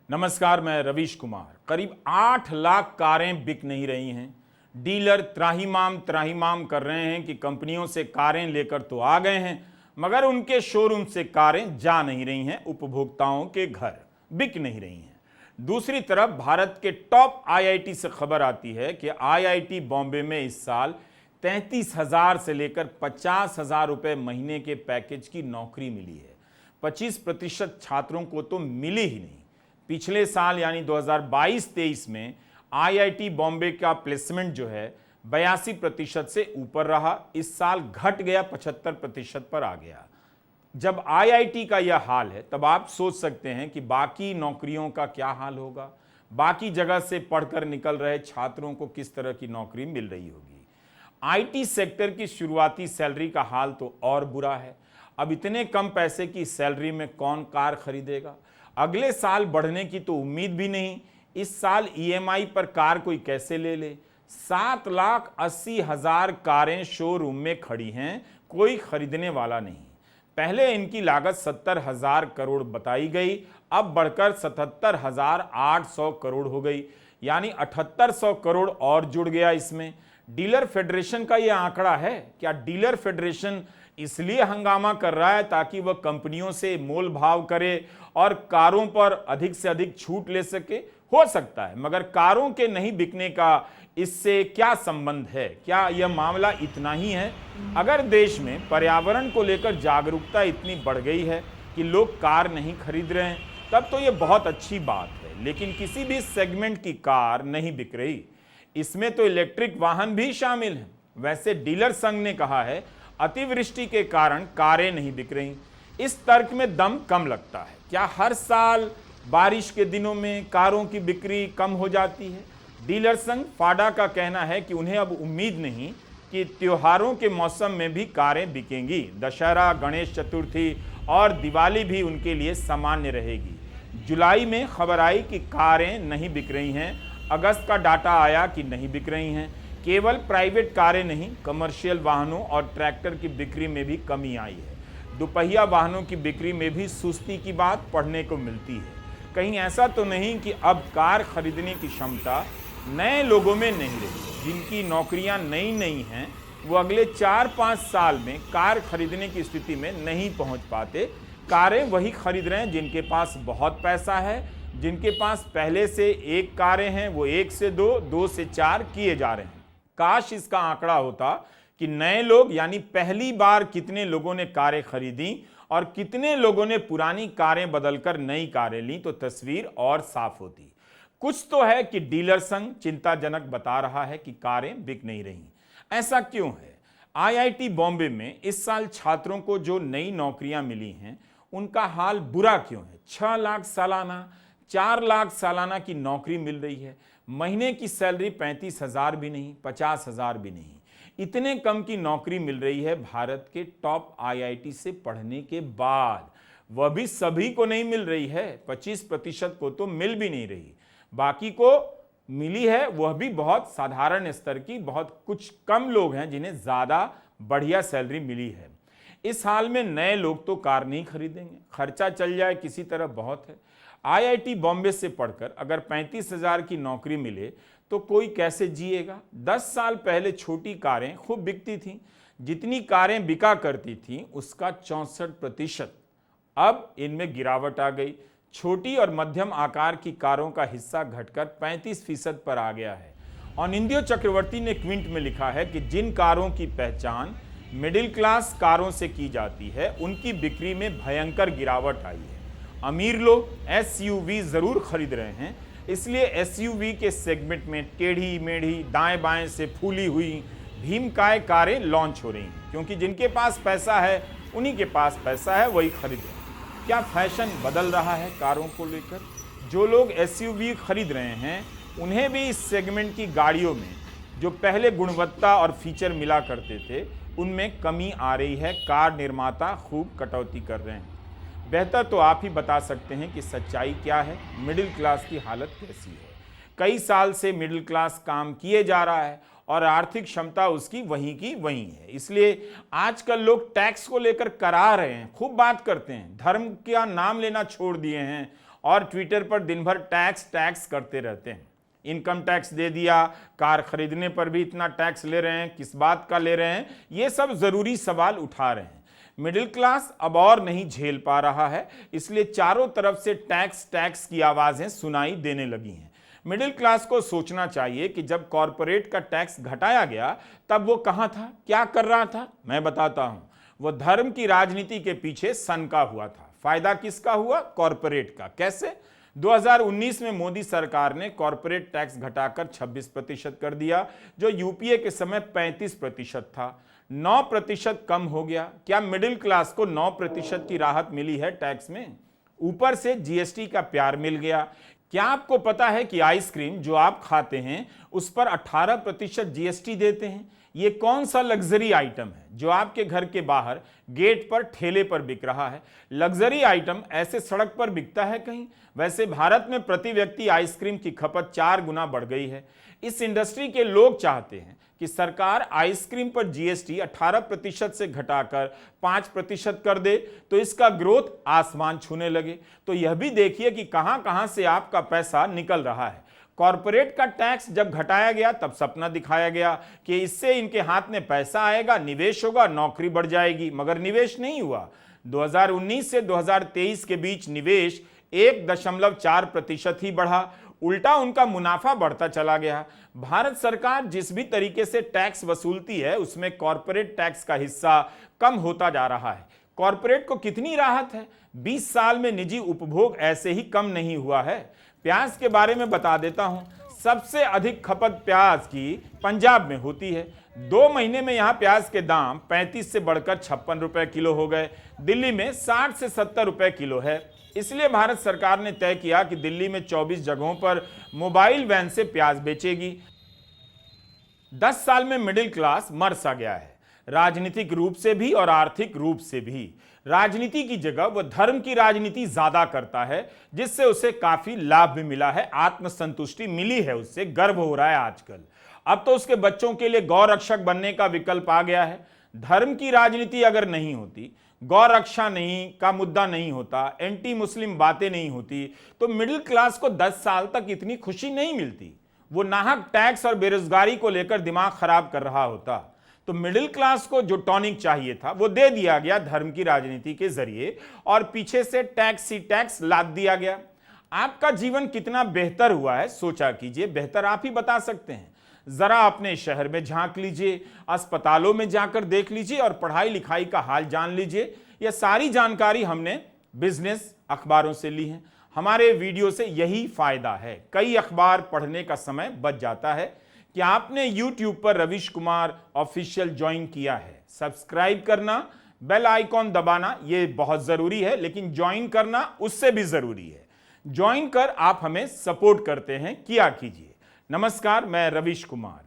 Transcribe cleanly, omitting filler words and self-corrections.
नमस्कार, मैं रवीश कुमार। करीब 8 लाख कारें बिक नहीं रही हैं। डीलर त्राहिमाम कर रहे हैं कि कंपनियों से कारें लेकर तो आ गए हैं, मगर उनके शोरूम से कारें जा नहीं रही हैं, उपभोक्ताओं के घर बिक नहीं रही हैं। दूसरी तरफ भारत के टॉप आईआईटी से खबर आती है कि आईआईटी बॉम्बे में इस साल 33,000 से लेकर 50,000 रुपए महीने के पैकेज की नौकरी मिली है। 25% छात्रों को तो मिली ही नहीं। पिछले साल यानी 2022-23 में आईआईटी बॉम्बे का प्लेसमेंट जो है 82% से ऊपर रहा। इस साल घट गया, 75% पर आ गया। जब आईआईटी का यह हाल है तब आप सोच सकते हैं कि बाकी नौकरियों का क्या हाल होगा। बाकी जगह से पढ़कर निकल रहे छात्रों को किस तरह की नौकरी मिल रही होगी। आईटी सेक्टर की शुरुआती सैलरी का हाल तो और बुरा है। अब इतने कम पैसे की सैलरी में कौन कार खरीदेगा। अगले साल बढ़ने की तो उम्मीद भी नहीं। इस साल ईएमआई पर कार कोई कैसे ले ले। 7,80,000 कारें शोरूम में खड़ी हैं, कोई खरीदने वाला नहीं। पहले इनकी लागत 70,000 करोड़ बताई गई, अब बढ़कर 77,800 करोड़ हो गई, यानी 7,800 करोड़ और जुड़ गया इसमें। डीलर फेडरेशन का यह आंकड़ा है। क्या डीलर फेडरेशन इसलिए हंगामा कर रहा है ताकि वह कंपनियों से मोल भाव करे और कारों पर अधिक से अधिक छूट ले सके? हो सकता है, मगर कारों के नहीं बिकने का इससे क्या संबंध है? क्या यह मामला इतना ही है? अगर देश में पर्यावरण को लेकर जागरूकता इतनी बढ़ गई है कि लोग कार नहीं खरीद रहे हैं, तब तो यह बहुत अच्छी बात है। लेकिन किसी भी सेगमेंट की कार नहीं बिक रही। इसमें तो इलेक्ट्रिक वाहन भी शामिल हैं। वैसे डीलर संघ ने कहा है अतिवृष्टि के कारण कारें नहीं बिक रही। इस तर्क में दम कम लगता है। क्या हर साल बारिश के दिनों में कारों की बिक्री कम हो जाती है? डीलर संघ फाडा का कहना है कि उन्हें अब उम्मीद नहीं कि त्योहारों के मौसम में भी कारें बिकेंगी। दशहरा, गणेश चतुर्थी और दिवाली भी उनके लिए सामान्य रहेगी। जुलाई में खबर आई कि कारें नहीं बिक रही हैं। अगस्त का डाटा आया कि नहीं बिक रही हैं। केवल प्राइवेट कारें नहीं, कमर्शियल वाहनों और ट्रैक्टर की बिक्री में भी कमी आई है। दुपहिया वाहनों की बिक्री में भी सुस्ती की बात पढ़ने को मिलती है। कहीं ऐसा तो नहीं कि अब कार खरीदने की क्षमता नए लोगों में नहीं रही। जिनकी नौकरियां नई हैं वो अगले 4-5 साल में कार खरीदने की स्थिति में नहीं पहुंच पाते। कारें वही खरीद रहे हैं जिनके पास बहुत पैसा है। जिनके पास पहले से एक कारें हैं वो 1 से 2, 2 से 4 किए जा रहे हैं। काश इसका आंकड़ा होता कि नए लोग यानी पहली बार कितने लोगों ने कारें खरीदी और कितने लोगों ने पुरानी कारें बदलकर नई कारें ली, तो तस्वीर और साफ होती। कुछ तो है कि डीलर संघ चिंताजनक बता रहा है कि कारें बिक नहीं रही। ऐसा क्यों है? आईआईटी बॉम्बे में इस साल छात्रों को जो नई नौकरियां मिली हैं उनका हाल बुरा क्यों है? 6 लाख सालाना, 4 लाख सालाना की नौकरी मिल रही है। महीने की सैलरी 35,000 भी नहीं, 50,000 भी नहीं। इतने कम की नौकरी मिल रही है भारत के टॉप आईआईटी से पढ़ने के बाद। वह भी सभी को नहीं मिल रही है। 25% को तो मिल भी नहीं रही। बाकी को मिली है, वह भी बहुत साधारण स्तर की। बहुत कुछ कम लोग हैं जिन्हें ज्यादा बढ़िया सैलरी मिली है। इस हाल में नए लोग तो कार नहीं खरीदेंगे। खर्चा चल जाए किसी तरह बहुत है। आईआईटी बॉम्बे से पढ़कर अगर 35,000 की नौकरी मिले तो कोई कैसे जिएगा? 10 साल पहले छोटी कारें खूब बिकती थीं। जितनी कारें बिका करती थीं उसका 64%। अब इनमें गिरावट आ गई। छोटी और मध्यम आकार की कारों का हिस्सा घटकर 35% पर आ गया है। अनिंद्यो चक्रवर्ती ने क्विंट में लिखा है कि जिन कारों की पहचान मिडिल क्लास कारों से की जाती है उनकी बिक्री में भयंकर गिरावट आई है। अमीर लोग एसयूवी जरूर खरीद रहे हैं, इसलिए एसयूवी के सेगमेंट में टेढ़ी मेढ़ी दाएं बाएं से फूली हुई भीमकाय कारें लॉन्च हो रही हैं, क्योंकि जिनके पास पैसा है उन्हीं के पास पैसा है, वही खरीदें। क्या फैशन बदल रहा है कारों को लेकर? जो लोग एसयूवी खरीद रहे हैं उन्हें भी इस सेगमेंट की गाड़ियों में जो पहले गुणवत्ता और फीचर मिला करते थे उनमें कमी आ रही है। कार निर्माता खूब कटौती कर रहे हैं। बेहतर तो आप ही बता सकते हैं कि सच्चाई क्या है, मिडिल क्लास की हालत कैसी है। कई साल से मिडिल क्लास काम किए जा रहा है और आर्थिक क्षमता उसकी वहीं की वहीं है। इसलिए आजकल लोग टैक्स को लेकर करा रहे हैं, खूब बात करते हैं, धर्म का नाम लेना छोड़ दिए हैं और ट्विटर पर दिन भर टैक्स करते रहते हैं। इनकम टैक्स दे दिया, कार खरीदने पर भी इतना टैक्स ले रहे हैं, किस बात का ले रहे हैं, ये सब जरूरी सवाल उठा रहे हैं। मिडिल क्लास अब और नहीं झेल पा रहा है, इसलिए चारों तरफ से टैक्स की आवाजें सुनाई देने लगी हैं। मिडिल क्लास को सोचना चाहिए कि जब कॉरपोरेट का टैक्स घटाया गया तब वो कहां था, क्या कर रहा था। मैं बताता हूं, वो धर्म की राजनीति के पीछे सनका हुआ था। फायदा किसका हुआ? कॉरपोरेट का। कैसे? 2019 में मोदी सरकार ने कॉरपोरेट टैक्स घटाकर 26% कर दिया, जो यूपीए के समय 35% था। 9% कम हो गया। क्या मिडिल क्लास को 9% की राहत मिली है टैक्स में? ऊपर से जीएसटी का प्यार मिल गया। क्या आपको पता है कि आइसक्रीम जो आप खाते हैं उस पर 18% जीएसटी देते हैं? ये कौन सा लग्जरी आइटम है जो आपके घर के बाहर गेट पर ठेले पर बिक रहा है? लग्जरी आइटम ऐसे सड़क पर बिकता है कहीं? वैसे भारत में प्रति व्यक्ति आइसक्रीम की खपत 4 गुना बढ़ गई है। इस इंडस्ट्री के लोग चाहते हैं कि सरकार आइसक्रीम पर जीएसटी 18% से घटाकर 5% कर दे तो इसका ग्रोथ आसमान छूने लगे। तो यह भी देखिए कि कहां कहां से आपका पैसा निकल रहा है। कॉरपोरेट का टैक्स जब घटाया गया तब सपना दिखाया गया कि इससे इनके हाथ में पैसा आएगा, निवेश होगा, नौकरी बढ़ जाएगी, मगर निवेश नहीं हुआ। 2019 से 2023 के बीच निवेश 1.4% ही बढ़ा, उल्टा उनका मुनाफा बढ़ता चला गया। भारत सरकार जिस भी तरीके से टैक्स वसूलती है उसमें कॉरपोरेट टैक्स का हिस्सा कम होता जा रहा है। कॉरपोरेट को कितनी राहत है? 20 साल में निजी उपभोग ऐसे ही कम नहीं हुआ है। प्याज के बारे में बता देता हूं, सबसे अधिक खपत प्याज की पंजाब में होती है। 2 महीने में यहां प्याज के दाम 35 से बढ़कर 56 रुपए किलो हो गए। दिल्ली में 60 से 70 रुपए किलो है। इसलिए भारत सरकार ने तय किया कि दिल्ली में 24 जगहों पर मोबाइल वैन से प्याज बेचेगी। 10 साल में मिडिल क्लास मर सा गया है, राजनीतिक रूप से भी और आर्थिक रूप से भी। राजनीति की जगह वह धर्म की राजनीति ज्यादा करता है, जिससे उसे काफी लाभ भी मिला है, आत्मसंतुष्टि मिली है, उससे गर्व हो रहा है आजकल। अब तो उसके बच्चों के लिए गौ रक्षक बनने का विकल्प आ गया है। धर्म की राजनीति अगर नहीं होती, गौ रक्षा नहीं का मुद्दा नहीं होता, एंटी मुस्लिम बातें नहीं होती, तो मिडिल क्लास को 10 साल तक इतनी खुशी नहीं मिलती। वो नाहक टैक्स और बेरोजगारी को लेकर दिमाग खराब कर रहा होता। तो मिडिल क्लास को जो टॉनिक चाहिए था वो दे दिया गया धर्म की राजनीति के जरिए, और पीछे से टैक्स ही टैक्स लाद दिया गया। आपका जीवन कितना बेहतर हुआ है सोचा कीजिए, बेहतर आप ही बता सकते हैं। जरा अपने शहर में झांक लीजिए, अस्पतालों में जाकर देख लीजिए और पढ़ाई लिखाई का हाल जान लीजिए। यह सारी जानकारी हमने बिजनेस अखबारों से ली है। हमारे वीडियो से यही फायदा है, कई अखबार पढ़ने का समय बच जाता है। कि आपने YouTube पर रविश कुमार ऑफिशियल ज्वाइन किया है, सब्सक्राइब करना, बेल आइकॉन दबाना ये बहुत जरूरी है, लेकिन ज्वाइन करना उससे भी जरूरी है। ज्वाइन कर आप हमें सपोर्ट करते हैं, किया कीजिए। नमस्कार, मैं रविश कुमार।